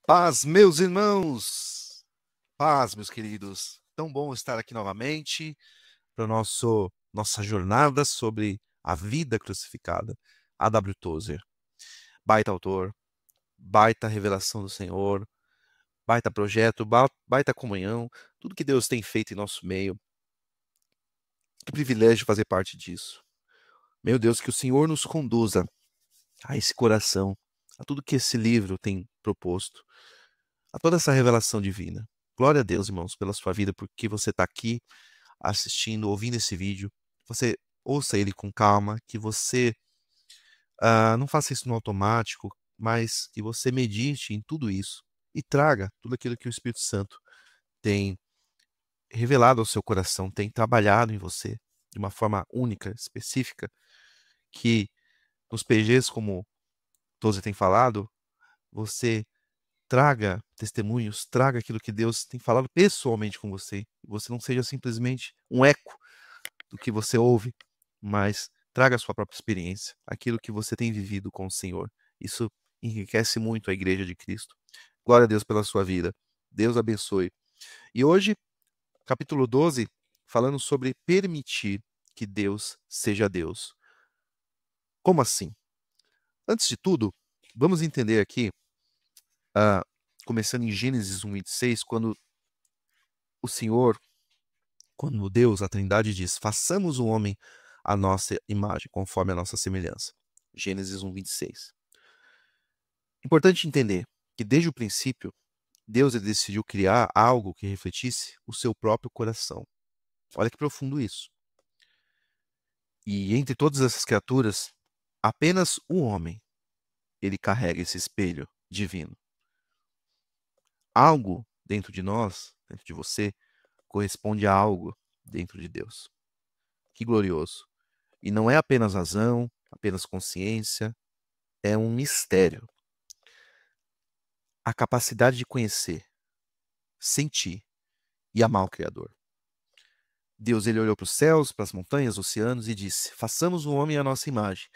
Paz, meus irmãos! Paz, meus queridos! Tão bom estar aqui novamente para nossa jornada sobre a vida crucificada. A.W. Tozer, baita autor, baita revelação do Senhor, baita projeto, baita comunhão, tudo que Deus tem feito em nosso meio. Que privilégio fazer parte disso. Meu Deus, que o Senhor nos conduza a esse coração, a tudo que esse livro tem proposto, a toda essa revelação divina. Glória a Deus, irmãos, pela sua vida, porque você está aqui assistindo, ouvindo esse vídeo. Você ouça ele com calma, que você não faça isso no automático, mas que você medite em tudo isso e traga tudo aquilo que o Espírito Santo tem revelado ao seu coração, tem trabalhado em você de uma forma única, específica, que nos PGs, como Tozer tem falado, você traga testemunhos, traga aquilo que Deus tem falado pessoalmente com você. Você não seja simplesmente um eco do que você ouve, mas traga a sua própria experiência, aquilo que você tem vivido com o Senhor. Isso enriquece muito a Igreja de Cristo. Glória a Deus pela sua vida. Deus abençoe. E hoje, capítulo 12, falando sobre permitir que Deus seja Deus. Como assim? Antes de tudo, vamos entender aqui, começando em Gênesis 1:26, quando o Senhor, quando Deus, a Trindade, diz: façamos o homem à nossa imagem, conforme a nossa semelhança. Gênesis 1:26. Importante entender que desde o princípio, Deus ele decidiu criar algo que refletisse o seu próprio coração. Olha que profundo isso. E entre todas essas criaturas, apenas o homem, ele carrega esse espelho divino. Algo dentro de nós, dentro de você, corresponde a algo dentro de Deus. Que glorioso. E não é apenas razão, apenas consciência, é um mistério. A capacidade de conhecer, sentir e amar o Criador. Deus ele olhou para os céus, para as montanhas, oceanos e disse: façamos o homem à nossa imagem.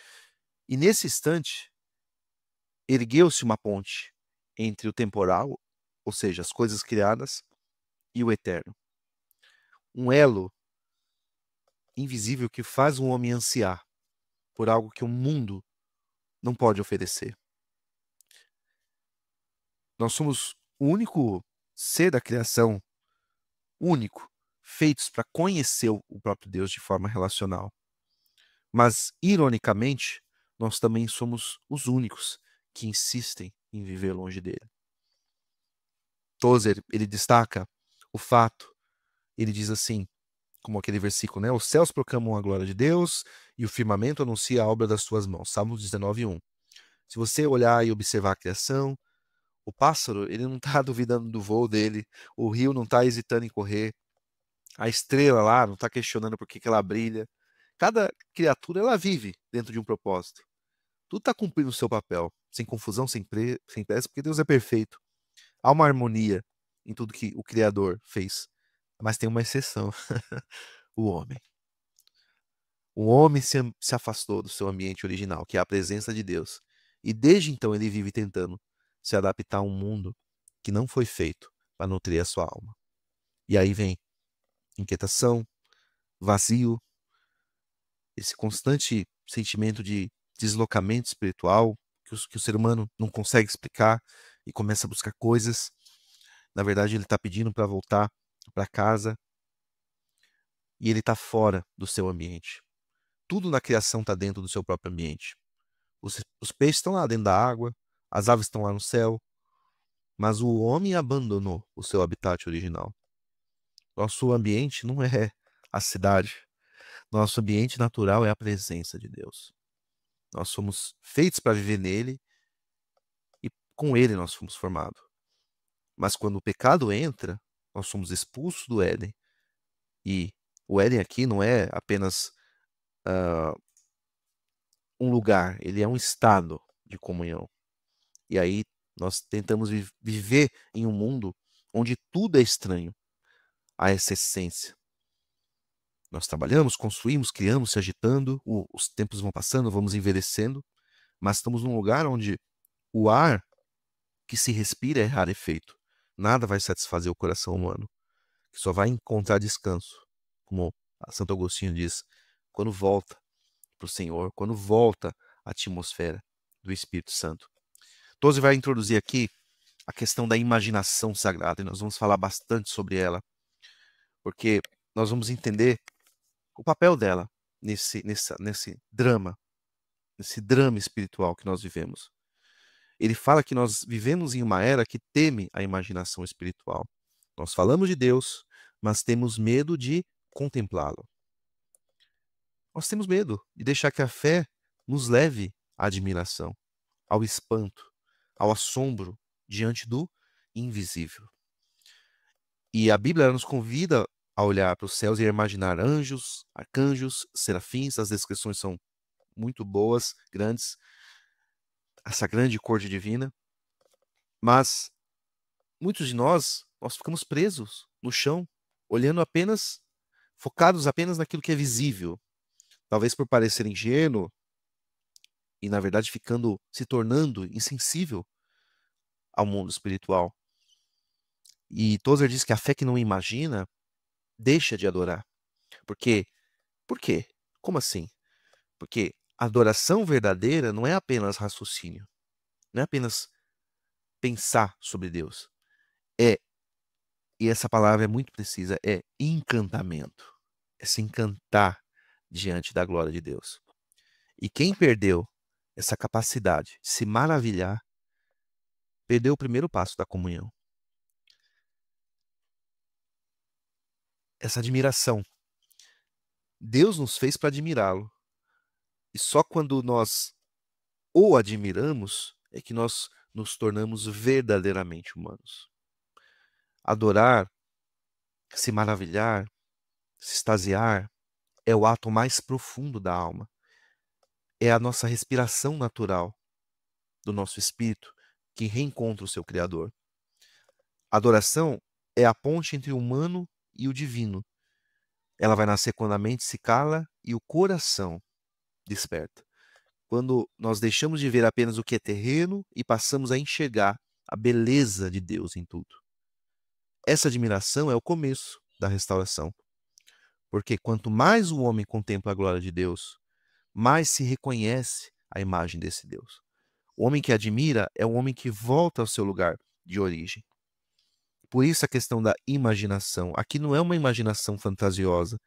E nesse instante, ergueu-se uma ponte entre o temporal, ou seja, as coisas criadas, e o eterno. Um elo invisível que faz o homem ansiar por algo que o mundo não pode oferecer. Nós somos o único ser da criação, único, feitos para conhecer o próprio Deus de forma relacional. Mas, ironicamente, nós também somos os únicos que insistem em viver longe dele. Tozer, ele destaca o fato, ele diz assim, como aquele versículo, né? Os céus proclamam a glória de Deus e o firmamento anuncia a obra das suas mãos. Salmos 19:1. Se você olhar e observar a criação, o pássaro, ele não está duvidando do voo dele, o rio não está hesitando em correr, a estrela lá não está questionando por que ela brilha. Cada criatura, ela vive dentro de um propósito. Tudo está cumprindo o seu papel, sem confusão, sem pressa, porque Deus é perfeito. Há uma harmonia em tudo que o Criador fez. Mas tem uma exceção, o homem. O homem se afastou do seu ambiente original, que é a presença de Deus. E desde então ele vive tentando se adaptar a um mundo que não foi feito para nutrir a sua alma. E aí vem inquietação, vazio, esse constante sentimento de deslocamento espiritual que o ser humano não consegue explicar e começa a buscar coisas. Na verdade, ele está pedindo para voltar para casa e ele está fora do seu ambiente. Tudo na criação está dentro do seu próprio ambiente. Os peixes estão lá dentro da água, as aves estão lá no céu, mas o homem abandonou o seu habitat original. Nosso ambiente não é a cidade. Nosso ambiente natural é a presença de Deus. Nós somos feitos para viver nele e com ele nós fomos formados. Mas quando o pecado entra, nós somos expulsos do Éden. E o Éden aqui não é apenas um lugar, ele é um estado de comunhão. E aí nós tentamos viver em um mundo onde tudo é estranho a essa essência. Nós trabalhamos, construímos, criamos, se agitando, os tempos vão passando, vamos envelhecendo, mas estamos num lugar onde o ar que se respira é rarefeito. Nada vai satisfazer o coração humano, que só vai encontrar descanso, como Santo Agostinho diz, quando volta para o Senhor, quando volta à atmosfera do Espírito Santo. Tozer vai introduzir aqui a questão da imaginação sagrada, e nós vamos falar bastante sobre ela, porque nós vamos entender o papel dela nesse drama espiritual que nós vivemos. Ele fala que nós vivemos em uma era que teme a imaginação espiritual. Nós falamos de Deus, mas temos medo de contemplá-lo. Nós temos medo de deixar que a fé nos leve à admiração, ao espanto, ao assombro diante do invisível. E a Bíblia nos convida a olhar para os céus e a imaginar anjos, arcanjos, serafins. As descrições são muito boas, grandes, essa grande corte divina. Mas muitos de nós ficamos presos no chão, olhando apenas, focados apenas naquilo que é visível. Talvez por parecer ingênuo e, na verdade, se tornando insensível ao mundo espiritual. E Tozer diz que a fé que não imagina deixa de adorar. Por quê? Como assim? Porque a adoração verdadeira não é apenas raciocínio, não é apenas pensar sobre Deus. E essa palavra é muito precisa, é encantamento. É se encantar diante da glória de Deus. E quem perdeu essa capacidade de se maravilhar, perdeu o primeiro passo da comunhão. Essa admiração. Deus nos fez para admirá-lo. E só quando nós o admiramos é que nós nos tornamos verdadeiramente humanos. Adorar, se maravilhar, se extasiar, é o ato mais profundo da alma. É a nossa respiração natural do nosso espírito que reencontra o seu Criador. A adoração é a ponte entre o humano e o divino. Ela vai nascer quando a mente se cala e o coração desperta. Quando nós deixamos de ver apenas o que é terreno e passamos a enxergar a beleza de Deus em tudo. Essa admiração é o começo da restauração. Porque quanto mais o homem contempla a glória de Deus, mais se reconhece a imagem desse Deus. O homem que admira é o homem que volta ao seu lugar de origem. Por isso a questão da imaginação. Aqui não é uma imaginação fantasiosa,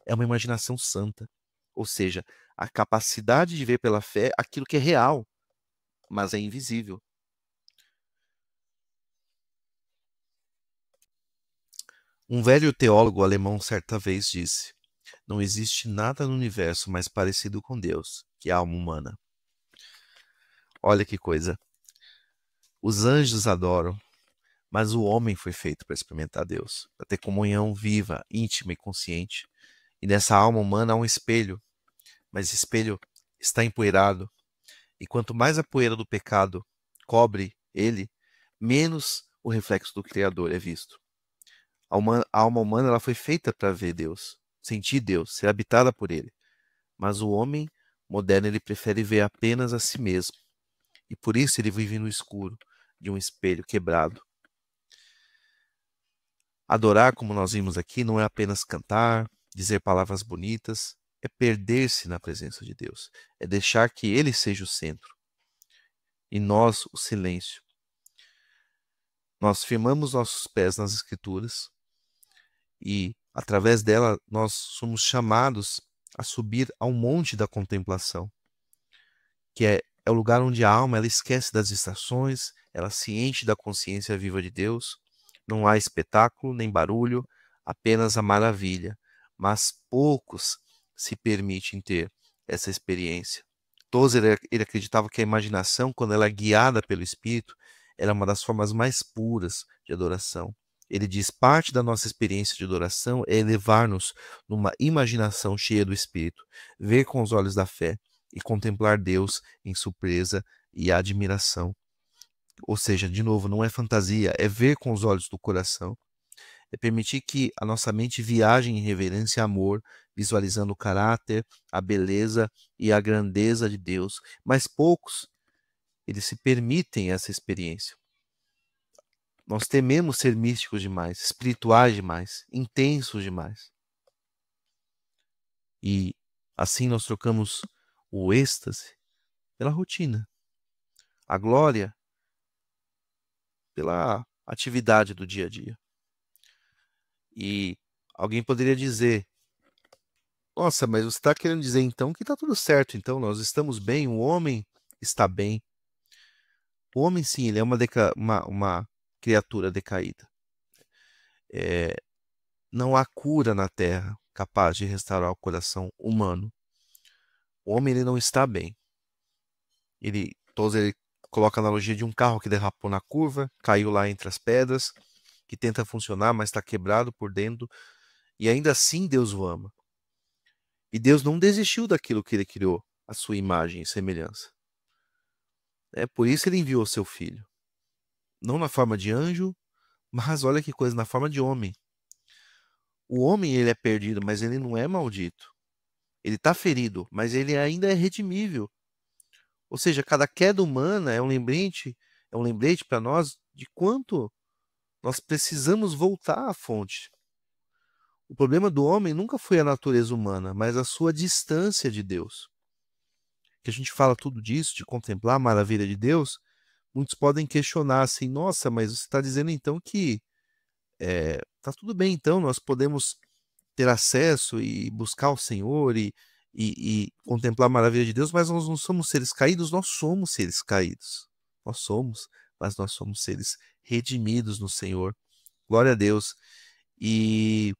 é uma imaginação santa. Ou seja, a capacidade de ver pela fé aquilo que é real, mas é invisível. Um velho teólogo alemão certa vez disse: não existe nada no universo mais parecido com Deus que a alma humana. Olha que coisa. Os anjos adoram, mas o homem foi feito para experimentar Deus, para ter comunhão viva, íntima e consciente. E nessa alma humana há um espelho, mas esse espelho está empoeirado. E quanto mais a poeira do pecado cobre ele, menos o reflexo do Criador é visto. A alma humana ela foi feita para ver Deus, sentir Deus, ser habitada por Ele. Mas o homem moderno ele prefere ver apenas a si mesmo. E por isso ele vive no escuro de um espelho quebrado. Adorar, como nós vimos aqui, não é apenas cantar, dizer palavras bonitas, é perder-se na presença de Deus. É deixar que Ele seja o centro. E nós, o silêncio. Nós firmamos nossos pés nas Escrituras e, através dela, nós somos chamados a subir ao monte da contemplação, que é o lugar onde a alma ela esquece das distrações, ela se enche da consciência viva de Deus. Não há espetáculo nem barulho, apenas a maravilha. Mas poucos se permitem ter essa experiência. Tozer ele acreditava que a imaginação, quando ela é guiada pelo Espírito, era uma das formas mais puras de adoração. Ele diz: parte da nossa experiência de adoração é elevar-nos numa imaginação cheia do Espírito, ver com os olhos da fé e contemplar Deus em surpresa e admiração. Ou seja, de novo, não é fantasia, é ver com os olhos do coração. É permitir que a nossa mente viaje em reverência e amor, visualizando o caráter, a beleza e a grandeza de Deus. Mas poucos, eles se permitem essa experiência. Nós tememos ser místicos demais, espirituais demais, intensos demais. E assim nós trocamos o êxtase pela rotina, a glória pela atividade do dia a dia. E alguém poderia dizer: nossa, mas você está querendo dizer então que está tudo certo, então nós estamos bem, o homem está bem. O homem, sim, ele é uma criatura decaída. Não há cura na terra capaz de restaurar o coração humano. O homem, ele não está bem. Tozer, ele coloca a analogia de um carro que derrapou na curva, caiu lá entre as pedras, que tenta funcionar, mas está quebrado por dentro, e ainda assim Deus o ama. E Deus não desistiu daquilo que ele criou, a sua imagem e semelhança. Por isso ele enviou seu filho. Não na forma de anjo, mas olha que coisa, na forma de homem. O homem, ele é perdido, mas ele não é maldito. Ele está ferido, mas ele ainda é redimível. Ou seja, cada queda humana é um lembrete para nós de quanto nós precisamos voltar à fonte. O problema do homem nunca foi a natureza humana, mas a sua distância de Deus. Que a gente fala tudo disso, de contemplar a maravilha de Deus, muitos podem questionar assim: nossa, mas você está dizendo então que tá tudo bem, então nós podemos ter acesso e buscar o Senhor e contemplar a maravilha de Deus, mas nós não somos seres caídos, nós somos seres caídos. Nós somos, mas nós somos seres redimidos no Senhor. Glória a Deus. E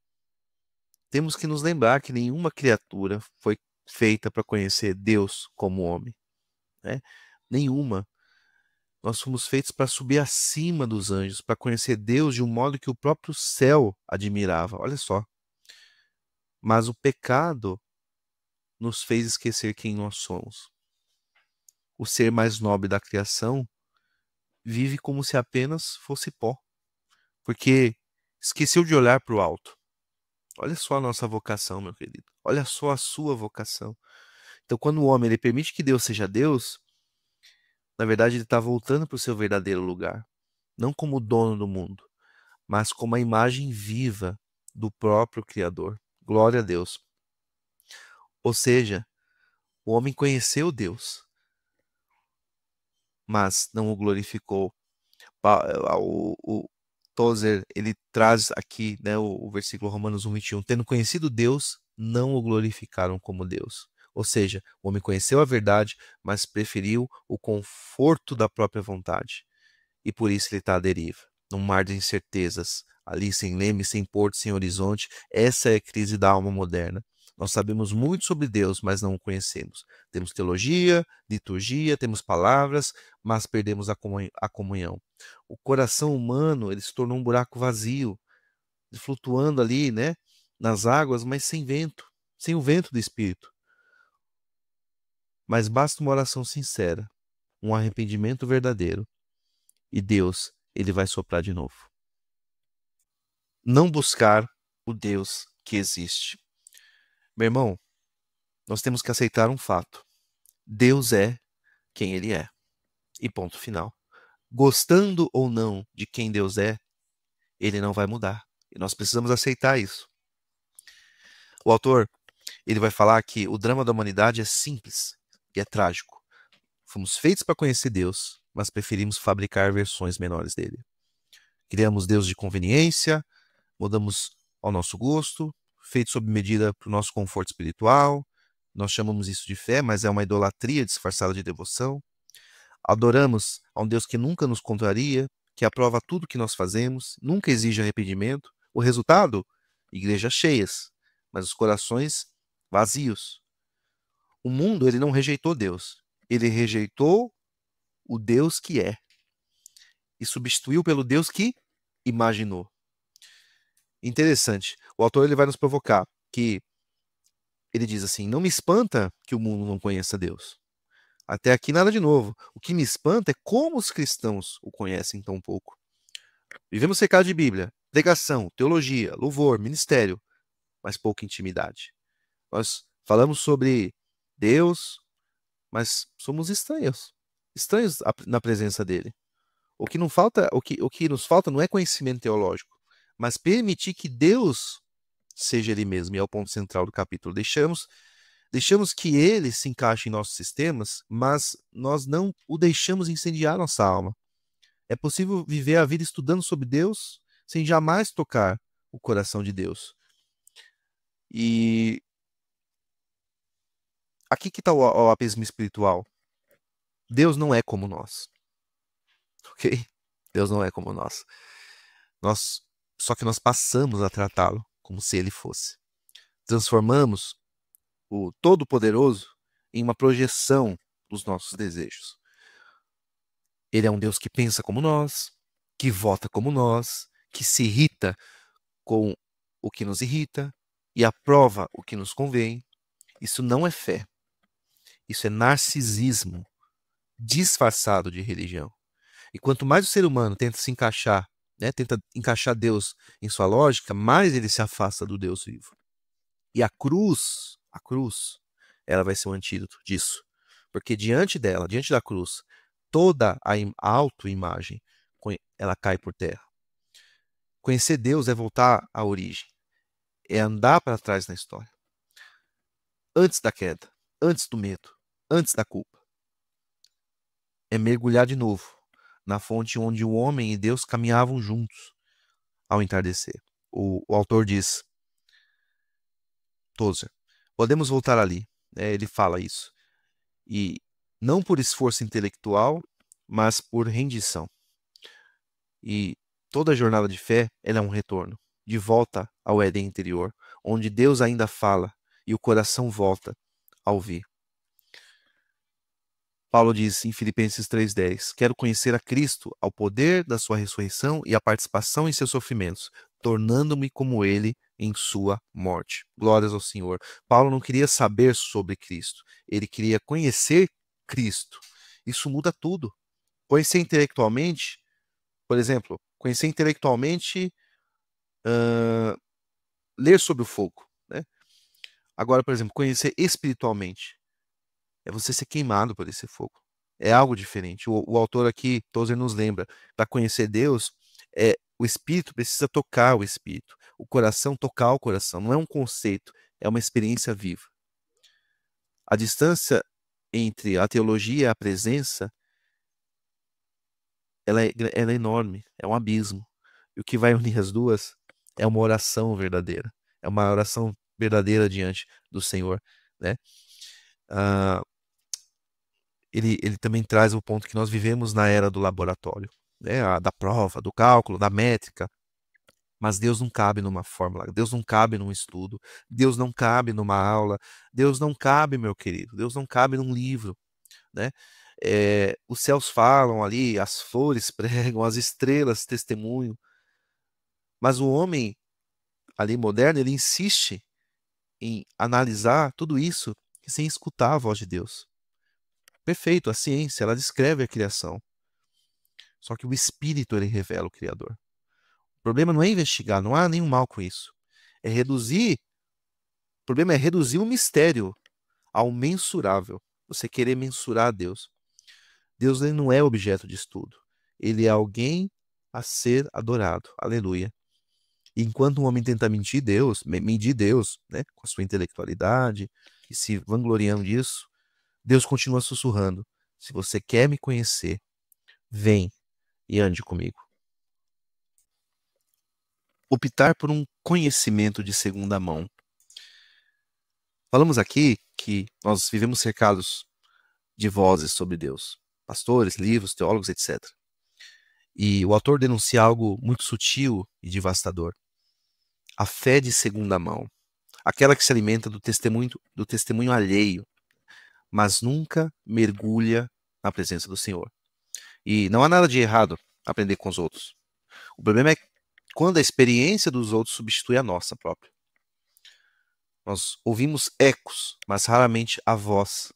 temos que nos lembrar que nenhuma criatura foi feita para conhecer Deus como homem, né? Nenhuma. Nós fomos feitos para subir acima dos anjos, para conhecer Deus de um modo que o próprio céu admirava. Olha só. Mas o pecado nos fez esquecer quem nós somos. O ser mais nobre da criação vive como se apenas fosse pó, porque esqueceu de olhar para o alto. Olha só a nossa vocação, meu querido. Olha só a sua vocação. Então, quando o homem ele permite que Deus seja Deus, na verdade ele está voltando para o seu verdadeiro lugar, não como dono do mundo, mas como a imagem viva do próprio Criador. Glória a Deus. Ou seja, o homem conheceu Deus, mas não o glorificou. O Tozer, ele traz aqui, né, o versículo Romanos 1:21, tendo conhecido Deus, não o glorificaram como Deus. Ou seja, o homem conheceu a verdade, mas preferiu o conforto da própria vontade. E por isso ele está à deriva, num mar de incertezas, ali sem leme, sem porto, sem horizonte. Essa é a crise da alma moderna. Nós sabemos muito sobre Deus, mas não o conhecemos. Temos teologia, liturgia, temos palavras, mas perdemos a comunhão. O coração humano, ele se tornou um buraco vazio, flutuando ali, né, nas águas, mas sem vento, sem o vento do Espírito. Mas basta uma oração sincera, um arrependimento verdadeiro, e Deus, ele vai soprar de novo. Não buscar o Deus que existe. Meu irmão, nós temos que aceitar um fato. Deus é quem ele é. E ponto final. Gostando ou não de quem Deus é, ele não vai mudar. E nós precisamos aceitar isso. O autor, ele vai falar que o drama da humanidade é simples e é trágico. Fomos feitos para conhecer Deus, mas preferimos fabricar versões menores dele. Criamos Deus de conveniência, mudamos ao nosso gosto, feito sob medida para o nosso conforto espiritual. Nós chamamos isso de fé, mas é uma idolatria disfarçada de devoção. Adoramos a um Deus que nunca nos contraria, que aprova tudo que nós fazemos, nunca exige arrependimento. O resultado? Igrejas cheias, mas os corações vazios. O mundo, ele não rejeitou Deus. Ele rejeitou o Deus que é e substituiu pelo Deus que imaginou. Interessante. O autor ele vai nos provocar que ele diz assim: não me espanta que o mundo não conheça Deus. Até aqui nada de novo. O que me espanta é como os cristãos o conhecem tão pouco. Vivemos cercados de Bíblia, pregação, teologia, louvor, ministério, mas pouca intimidade. Nós falamos sobre Deus, mas somos estranhos. Estranhos na presença dele. O que não falta, o que nos falta não é conhecimento teológico, mas permitir que Deus seja Ele mesmo, e é o ponto central do capítulo. Deixamos que Ele se encaixe em nossos sistemas, mas nós não o deixamos incendiar nossa alma. É possível viver a vida estudando sobre Deus sem jamais tocar o coração de Deus. E aqui que está o abismo espiritual. Deus não é como nós, ok? Deus não é como nós. Só que nós passamos a tratá-lo como se ele fosse. Transformamos o Todo-Poderoso em uma projeção dos nossos desejos. Ele é um Deus que pensa como nós, que vota como nós, que se irrita com o que nos irrita e aprova o que nos convém. Isso não é fé. Isso é narcisismo disfarçado de religião. E quanto mais o ser humano tenta se encaixar, né, tenta encaixar Deus em sua lógica, mais ele se afasta do Deus vivo. E a cruz, ela vai ser um antídoto disso. Porque diante dela, diante da cruz, toda a autoimagem, ela cai por terra. Conhecer Deus é voltar à origem. É andar para trás na história. Antes da queda, antes do medo, antes da culpa. É mergulhar de novo na fonte onde o homem e Deus caminhavam juntos ao entardecer. O autor diz, Tozer, podemos voltar ali. Ele fala isso. E não por esforço intelectual, mas por rendição. E toda a jornada de fé, ela é um retorno, de volta ao Éden interior, onde Deus ainda fala e o coração volta a ouvir. Paulo diz em Filipenses 3,10, quero conhecer a Cristo, ao poder da sua ressurreição e a participação em seus sofrimentos, tornando-me como ele em sua morte. Glórias ao Senhor. Paulo não queria saber sobre Cristo, ele queria conhecer Cristo. Isso muda tudo. Conhecer intelectualmente, por exemplo, ler sobre o fogo, né? Agora, por exemplo, conhecer espiritualmente é você ser queimado por esse fogo. É algo diferente. O autor aqui, Tozer, nos lembra, para conhecer Deus, o espírito precisa tocar o espírito, o coração tocar o coração. Não é um conceito, é uma experiência viva. A distância entre a teologia e a presença, ela é enorme, é um abismo. E o que vai unir as duas é uma oração verdadeira. É uma oração verdadeira diante do Senhor, né? Ele também traz o ponto que nós vivemos na era do laboratório, né? Da prova, do cálculo, da métrica. Mas Deus não cabe numa fórmula, Deus não cabe num estudo, Deus não cabe numa aula, Deus não cabe, meu querido, Deus não cabe num livro, né? Os céus falam ali, as flores pregam, as estrelas testemunham, mas o homem ali moderno, ele insiste em analisar tudo isso sem escutar a voz de Deus. Perfeito, a ciência, ela descreve a criação. Só que o Espírito, ele revela o Criador. O problema não é investigar, não há nenhum mal com isso. O problema é reduzir o mistério ao mensurável. Você querer mensurar Deus. Deus, ele não é objeto de estudo. Ele é alguém a ser adorado. Aleluia. E enquanto um homem tenta medir Deus, né, com a sua intelectualidade, e se vangloriando disso, Deus continua sussurrando. Se você quer me conhecer, vem e ande comigo. Optar por um conhecimento de segunda mão. Falamos aqui que nós vivemos cercados de vozes sobre Deus. Pastores, livros, teólogos, etc. E o autor denuncia algo muito sutil e devastador. A fé de segunda mão. Aquela que se alimenta do testemunho alheio, mas nunca mergulha na presença do Senhor. E não há nada de errado aprender com os outros. O problema é quando a experiência dos outros substitui a nossa própria. Nós ouvimos ecos, mas raramente a voz.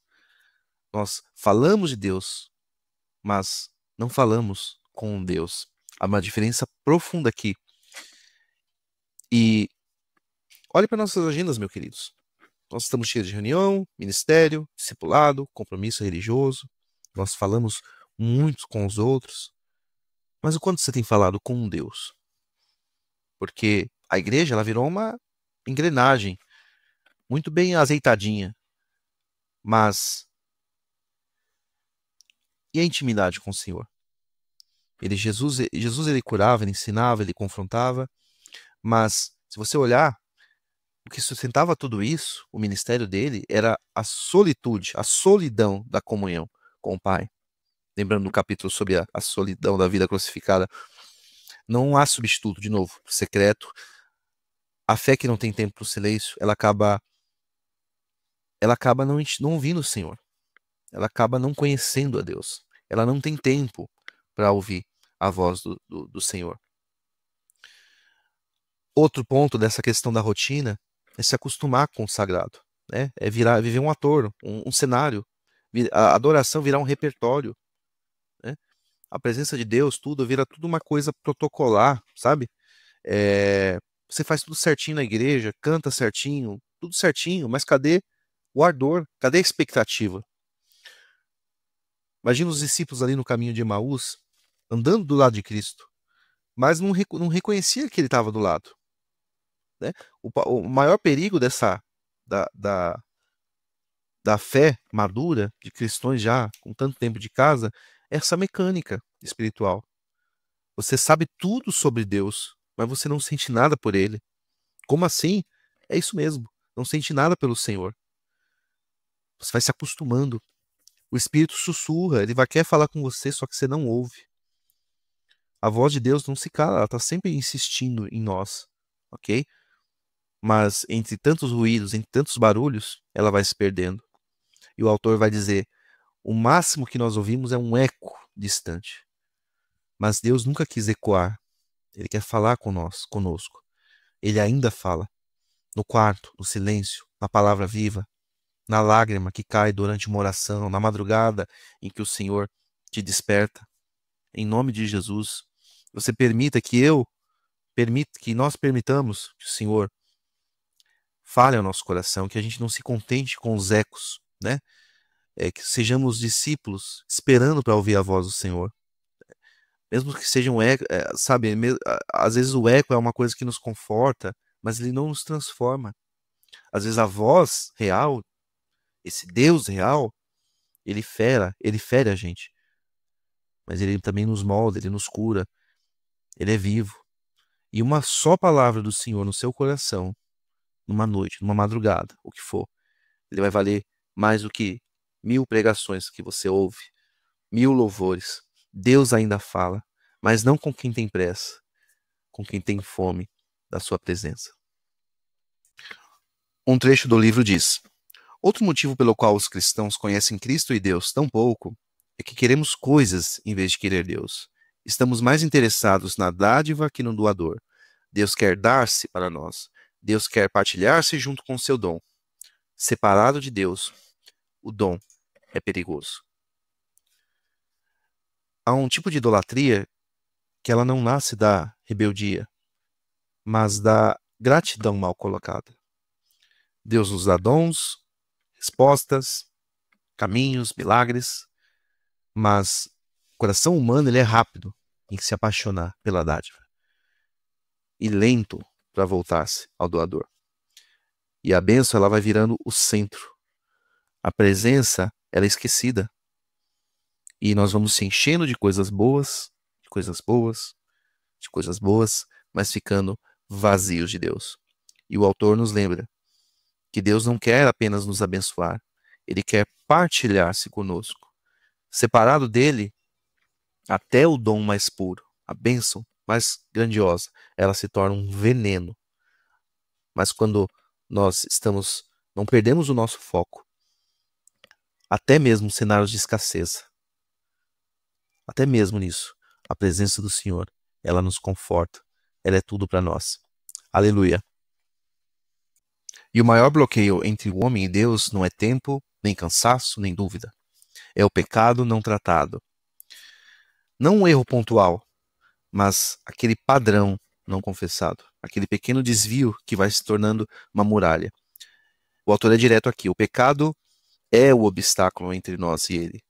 Nós falamos de Deus, mas não falamos com Deus. Há uma diferença profunda aqui. E olhe para nossas agendas, meus queridos. Nós estamos cheios de reunião, ministério, discipulado, compromisso religioso. Nós falamos muito com os outros. Mas o quanto você tem falado com Deus? Porque a igreja, ela virou uma engrenagem muito bem azeitadinha, mas e a intimidade com o Senhor? Jesus ele curava, ele ensinava, ele confrontava, mas se você olhar, o que sustentava tudo isso, o ministério dele, era a solitude, a solidão da comunhão com o Pai. Lembrando do capítulo sobre a solidão da vida crucificada, não há substituto, de novo, pro secreto. A fé que não tem tempo para o silêncio, ela acaba não ouvindo o Senhor. Ela acaba não conhecendo a Deus. Ela não tem tempo para ouvir a voz do Senhor. Outro ponto dessa questão da rotina é se acostumar com o sagrado, né? É viver um ator, um cenário. A adoração virar um repertório, né? A presença de Deus, tudo, vira tudo uma coisa protocolar, sabe? É, você faz tudo certinho na igreja, canta certinho, tudo certinho, mas cadê o ardor? Cadê a expectativa? Imagina os discípulos ali no caminho de Emaús, andando do lado de Cristo, mas não reconhecia que ele estava do lado, né? O maior perigo da, da, da fé madura, de cristãos já com tanto tempo de casa, é essa mecânica espiritual. Você sabe tudo sobre Deus, mas você não sente nada por ele. Como assim? É isso mesmo. Não sente nada pelo Senhor. Você vai se acostumando. O Espírito sussurra, ele vai querer falar com você, só que você não ouve. A voz de Deus não se cala, ela está sempre insistindo em nós, ok? Mas entre tantos ruídos, entre tantos barulhos, ela vai se perdendo. E o autor vai dizer: o máximo que nós ouvimos é um eco distante. Mas Deus nunca quis ecoar. Ele quer falar conosco. Ele ainda fala. No quarto, no silêncio, na palavra viva, na lágrima que cai durante uma oração, na madrugada em que o Senhor te desperta. Em nome de Jesus, você permita que nós permitamos que o Senhor fale ao nosso coração, que a gente não se contente com os ecos, né? Que sejamos discípulos esperando para ouvir a voz do Senhor. Mesmo que seja um eco, sabe, às vezes o eco é uma coisa que nos conforta, mas ele não nos transforma. Às vezes a voz real, esse Deus real, ele fere a gente, mas ele também nos molda, ele nos cura, ele é vivo. E uma só palavra do Senhor no seu coração, numa noite, numa madrugada, o que for, ele vai valer mais do que 1000 pregações que você ouve, 1000 louvores. Deus ainda fala, mas não com quem tem pressa, com quem tem fome da sua presença. Um trecho do livro diz: outro motivo pelo qual os cristãos conhecem Cristo e Deus tão pouco é que queremos coisas em vez de querer Deus. Estamos mais interessados na dádiva que no doador. Deus quer dar-se para nós. Deus quer partilhar-se junto com o seu dom. Separado de Deus, o dom é perigoso. Há um tipo de idolatria que ela não nasce da rebeldia, mas da gratidão mal colocada. Deus nos dá dons, respostas, caminhos, milagres, mas o coração humano ele é rápido em se apaixonar pela dádiva e lento para voltar-se ao doador. E a bênção ela vai virando o centro. A presença ela é esquecida. E nós vamos se enchendo de coisas boas, de coisas boas, de coisas boas, mas ficando vazios de Deus. E o autor nos lembra que Deus não quer apenas nos abençoar, ele quer partilhar-se conosco. Separado dele, até o dom mais puro, a bênção mais grandiosa, ela se torna um veneno. Mas quando nós não perdemos o nosso foco, até mesmo cenários de escassez, até mesmo nisso, a presença do Senhor, ela nos conforta, ela é tudo para nós. Aleluia. E o maior bloqueio entre o homem e Deus não é tempo, nem cansaço, nem dúvida. É o pecado não tratado. Não um erro pontual, mas aquele padrão não confessado, aquele pequeno desvio que vai se tornando uma muralha. O autor é direto aqui. O pecado é o obstáculo entre nós e ele.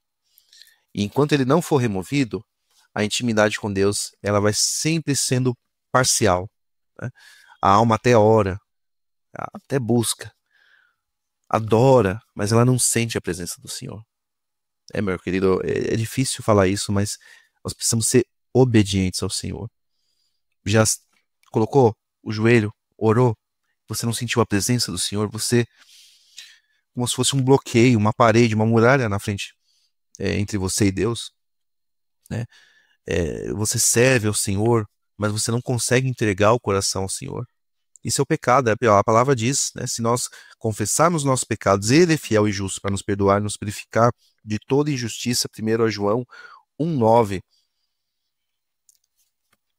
E enquanto ele não for removido, a intimidade com Deus, ela vai sempre sendo parcial, né? A alma até ora, até busca, adora, mas ela não sente a presença do Senhor. Meu querido, é difícil falar isso, mas nós precisamos ser obedientes ao Senhor. Já colocou o joelho, orou, você não sentiu a presença do Senhor, você, como se fosse um bloqueio, uma parede, uma muralha na frente, entre você e Deus, né? Você serve ao Senhor, mas você não consegue entregar o coração ao Senhor. Isso é o pecado, a palavra diz, né? Se nós confessarmos nossos pecados, Ele é fiel e justo para nos perdoar e nos purificar de toda injustiça. 1 João 1,9.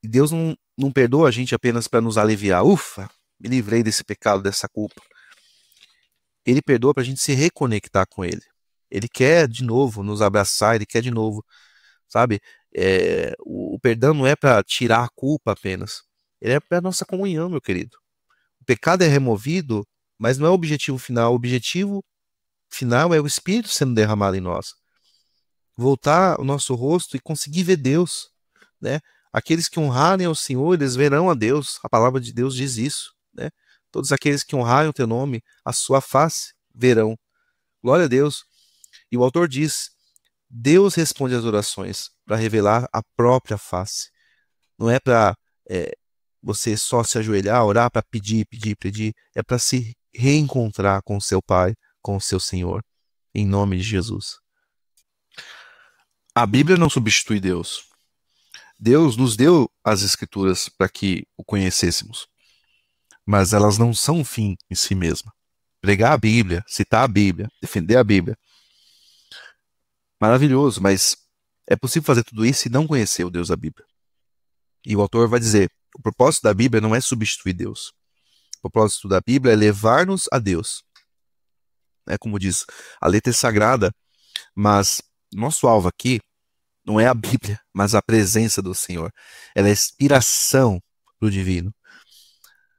E Deus não perdoa a gente apenas para nos aliviar. Ufa, me livrei desse pecado, dessa culpa. Ele perdoa para a gente se reconectar com Ele. Ele quer de novo nos abraçar, Ele quer de novo, sabe? O perdão não é para tirar a culpa apenas. Ele é para nossa comunhão, meu querido. O pecado é removido, mas não é o objetivo final. O objetivo final é o Espírito sendo derramado em nós. Voltar o nosso rosto e conseguir ver Deus, né? Aqueles que honrarem ao Senhor, eles verão a Deus. A palavra de Deus diz isso, né? Todos aqueles que honrarem o teu nome, a sua face verão. Glória a Deus. E o autor diz: Deus responde às orações para revelar a própria face. Não é para você só se ajoelhar, orar para pedir. É para se reencontrar com o seu Pai, com o seu Senhor, em nome de Jesus. A Bíblia não substitui Deus. Deus nos deu as Escrituras para que o conhecêssemos, mas elas não são um fim em si mesma. Pregar a Bíblia, citar a Bíblia, defender a Bíblia, maravilhoso, mas é possível fazer tudo isso e não conhecer o Deus da Bíblia. E o autor vai dizer: o propósito da Bíblia não é substituir Deus. O propósito da Bíblia é levar-nos a Deus. Como diz, a letra é sagrada, mas nosso alvo aqui não é a Bíblia, mas a presença do Senhor. Ela é inspiração do divino.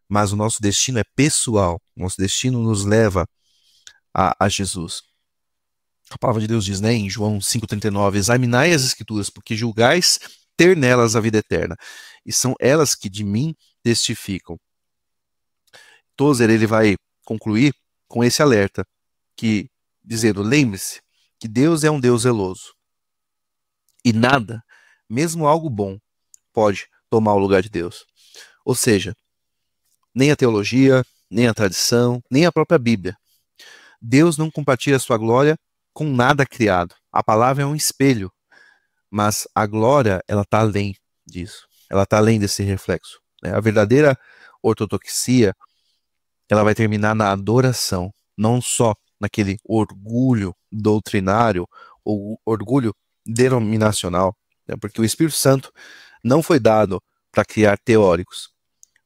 Mas o nosso destino é pessoal. O nosso destino nos leva a Jesus. A palavra de Deus diz, né, em João 5,39, examinai as Escrituras, porque julgais ter nelas a vida eterna, e são elas que de mim testificam. Tozer, ele vai concluir com esse alerta, dizendo, lembre-se que Deus é um Deus zeloso, e nada, mesmo algo bom, pode tomar o lugar de Deus. Ou seja, nem a teologia, nem a tradição, nem a própria Bíblia. Deus não compartilha a sua glória com nada criado. A palavra é um espelho, mas a glória, ela está além disso. Ela está além desse reflexo. A verdadeira ortodoxia, ela vai terminar na adoração, não só naquele orgulho doutrinário ou orgulho denominacional, porque o Espírito Santo não foi dado para criar teóricos,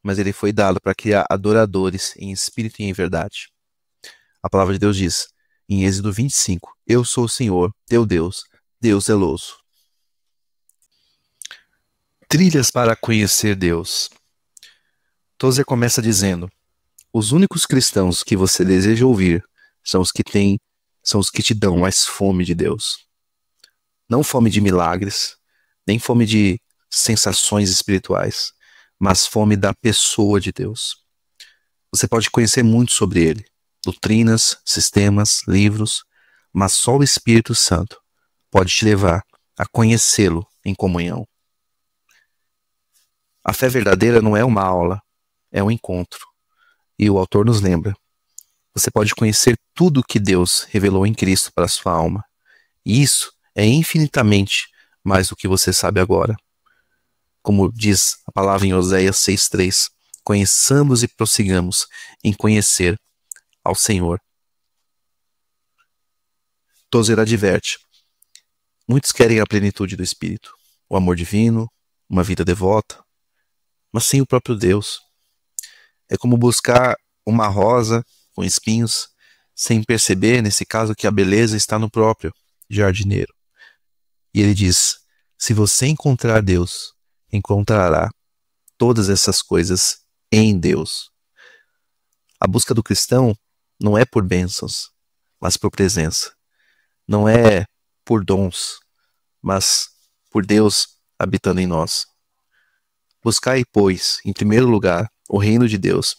mas ele foi dado para criar adoradores em espírito e em verdade. A palavra de Deus diz, em Êxodo 25, eu sou o Senhor, teu Deus, Deus zeloso. Trilhas para conhecer Deus. Tozer começa dizendo, os únicos cristãos que você deseja ouvir são os que te dão mais fome de Deus. Não fome de milagres, nem fome de sensações espirituais, mas fome da pessoa de Deus. Você pode conhecer muito sobre ele, doutrinas, sistemas, livros, mas só o Espírito Santo pode te levar a conhecê-lo em comunhão. A fé verdadeira não é uma aula, é um encontro. E o autor nos lembra, você pode conhecer tudo que Deus revelou em Cristo para a sua alma. E isso é infinitamente mais do que você sabe agora. Como diz a palavra em Oséias 6,3, conheçamos e prossigamos em conhecer ao Senhor. Tozer adverte, muitos querem a plenitude do Espírito, o amor divino, uma vida devota, mas sem o próprio Deus. É como buscar uma rosa com espinhos, sem perceber, nesse caso, que a beleza está no próprio jardineiro. E ele diz, se você encontrar Deus, encontrará todas essas coisas em Deus. A busca do cristão não é por bênçãos, mas por presença. Não é por dons, mas por Deus habitando em nós. Buscai, pois, em primeiro lugar, o reino de Deus,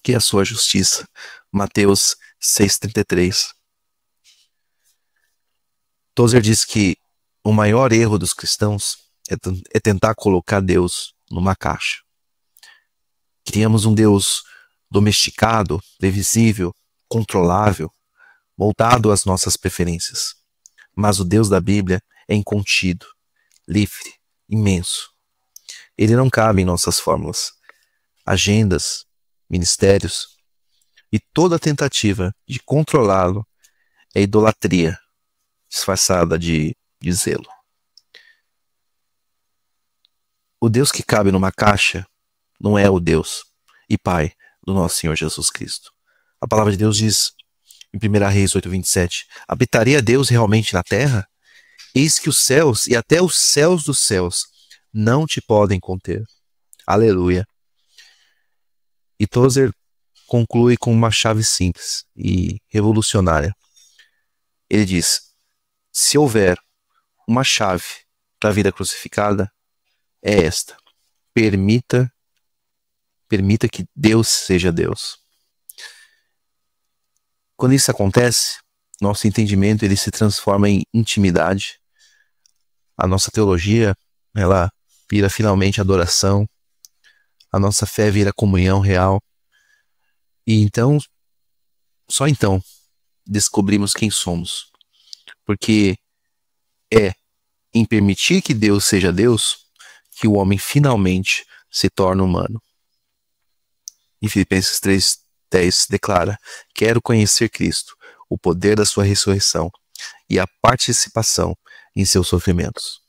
que é a sua justiça. Mateus 6,33. Tozer diz que o maior erro dos cristãos é tentar colocar Deus numa caixa. Criamos um Deus domesticado, previsível, controlável, moldado às nossas preferências. Mas o Deus da Bíblia é incontido, livre, imenso. Ele não cabe em nossas fórmulas, agendas, ministérios, e toda tentativa de controlá-lo é idolatria, disfarçada de zelo. O Deus que cabe numa caixa não é o Deus e Pai do nosso Senhor Jesus Cristo. A palavra de Deus diz em 1 Reis 8,27, habitaria Deus realmente na terra? Eis que os céus e até os céus dos céus não te podem conter. Aleluia. E Tozer conclui com uma chave simples e revolucionária. Ele diz, se houver uma chave para a vida crucificada, é esta. Permita que Deus seja Deus. Quando isso acontece, nosso entendimento ele se transforma em intimidade. A nossa teologia, ela vira finalmente adoração. A nossa fé vira comunhão real. E então, só então, descobrimos quem somos. Porque é em permitir que Deus seja Deus que o homem finalmente se torna humano. Em Filipenses 3,10 declara, quero conhecer Cristo, o poder da sua ressurreição e a participação em seus sofrimentos.